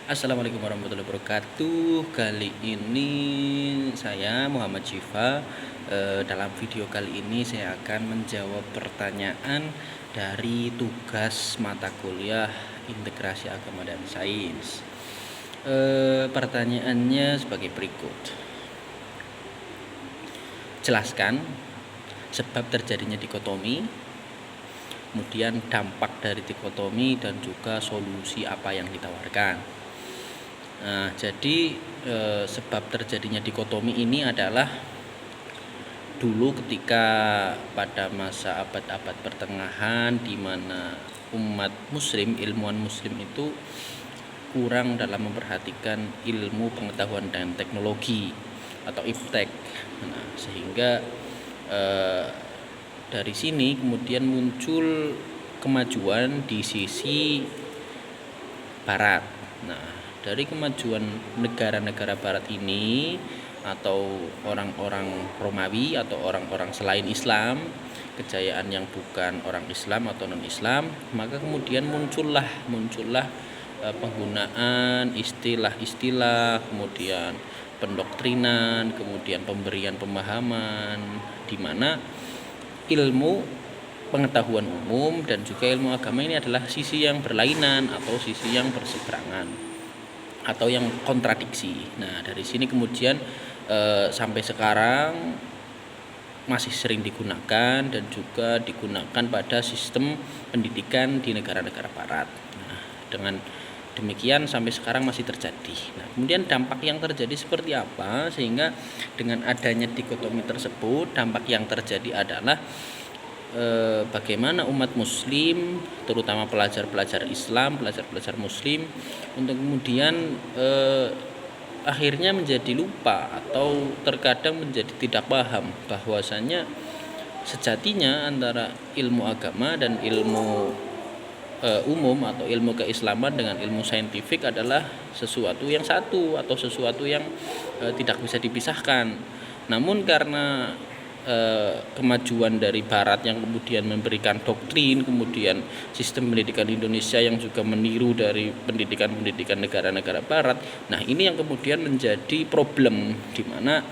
Assalamualaikum warahmatullahi wabarakatuh. Kali ini saya Muhammad Syifa. Dalam video kali ini saya akan menjawab pertanyaan dari tugas mata kuliah Integrasi Agama dan Sains. Pertanyaannya sebagai berikut. Jelaskan sebab terjadinya dikotomi, kemudian dampak dari dikotomi, dan juga solusi apa yang ditawarkan. Nah, jadi sebab terjadinya dikotomi ini adalah dulu ketika pada masa abad-abad pertengahan, di mana umat muslim, ilmuwan muslim itu kurang dalam memperhatikan ilmu pengetahuan dan teknologi atau iptek. Nah, sehingga dari sini kemudian muncul kemajuan di sisi barat. Nah, dari kemajuan negara-negara barat ini atau orang-orang Romawi atau orang-orang selain Islam, kejayaan yang bukan orang Islam atau non-Islam, maka kemudian muncullah penggunaan istilah-istilah, kemudian pendoktrinan, kemudian pemberian pemahaman, di mana ilmu pengetahuan umum dan juga ilmu agama ini adalah sisi yang berlainan atau sisi yang berseberangan atau yang kontradiksi. Nah, dari sini kemudian sampai sekarang masih sering digunakan dan juga digunakan pada sistem pendidikan di negara-negara barat. Nah, dengan demikian sampai sekarang masih terjadi. Nah, kemudian dampak yang terjadi seperti apa, sehingga dengan adanya dikotomi tersebut, dampak yang terjadi adalah bagaimana umat muslim, terutama pelajar-pelajar Islam, pelajar-pelajar muslim, untuk kemudian akhirnya menjadi lupa atau terkadang menjadi tidak paham bahwasannya sejatinya antara ilmu agama dan ilmu umum atau ilmu keislaman dengan ilmu saintifik adalah sesuatu yang satu atau sesuatu yang tidak bisa dipisahkan. Namun karena kemajuan dari barat yang kemudian memberikan doktrin, kemudian sistem pendidikan Indonesia yang juga meniru dari pendidikan-pendidikan negara-negara barat. Nah, ini yang kemudian menjadi problem, di mana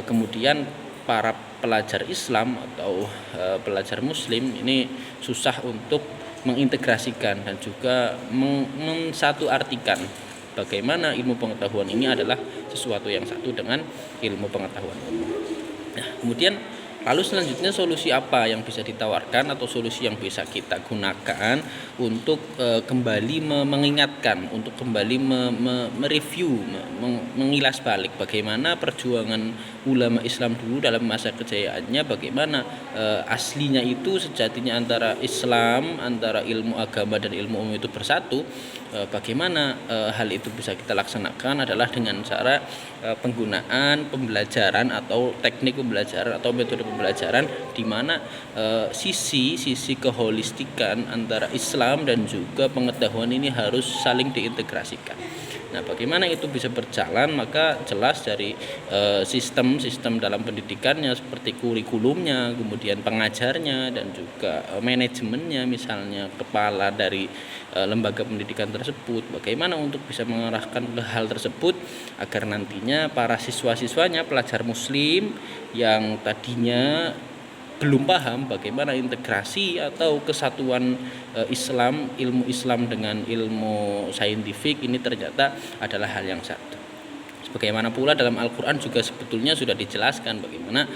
kemudian para pelajar Islam atau pelajar muslim ini susah untuk mengintegrasikan dan juga mensatuartikan bagaimana ilmu pengetahuan ini adalah sesuatu yang satu dengan ilmu pengetahuan umum. Nah, kemudian lalu selanjutnya solusi apa yang bisa ditawarkan atau solusi yang bisa kita gunakan untuk kembali mengingatkan, untuk kembali mereview, mengilas balik bagaimana perjuangan ulama Islam dulu dalam masa kejayaannya, bagaimana aslinya itu sejatinya antara Islam, antara ilmu agama dan ilmu umum itu bersatu. Bagaimana hal itu bisa kita laksanakan adalah dengan cara penggunaan pembelajaran atau teknik pembelajaran atau metode pembelajaran, di mana sisi keholistikan antara Islam dan juga pengetahuan ini harus saling diintegrasikan. Nah, bagaimana itu bisa berjalan? Maka jelas dari sistem dalam pendidikannya, seperti kurikulumnya, kemudian pengajarnya, dan juga manajemennya, misalnya kepala dari lembaga pendidikan tersebut, bagaimana untuk bisa mengarahkan ke hal tersebut agar nantinya para siswa-siswanya, pelajar muslim yang tadinya belum paham bagaimana integrasi atau kesatuan ilmu Islam dengan ilmu saintifik ini ternyata adalah hal yang satu. Bagaimana pula dalam Al-Quran juga sebetulnya sudah dijelaskan bagaimana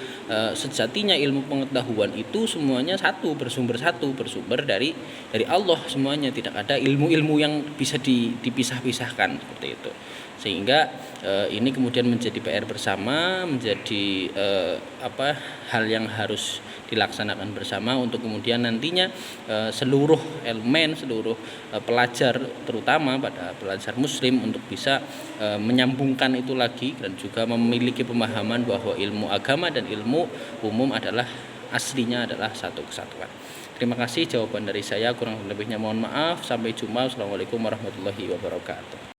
sejatinya ilmu pengetahuan itu semuanya bersumber dari Allah semuanya, tidak ada ilmu-ilmu yang bisa dipisah-pisahkan seperti itu. Sehingga ini kemudian menjadi PR bersama, menjadi hal yang harus dilaksanakan bersama untuk kemudian nantinya seluruh elemen, seluruh pelajar, terutama pada pelajar muslim, untuk bisa menyambungkan itu lagi dan juga memiliki pemahaman bahwa ilmu agama dan ilmu umum adalah aslinya adalah satu kesatuan. Terima kasih jawaban dari saya, kurang lebihnya mohon maaf. Sampai jumpa. Assalamualaikum warahmatullahi wabarakatuh.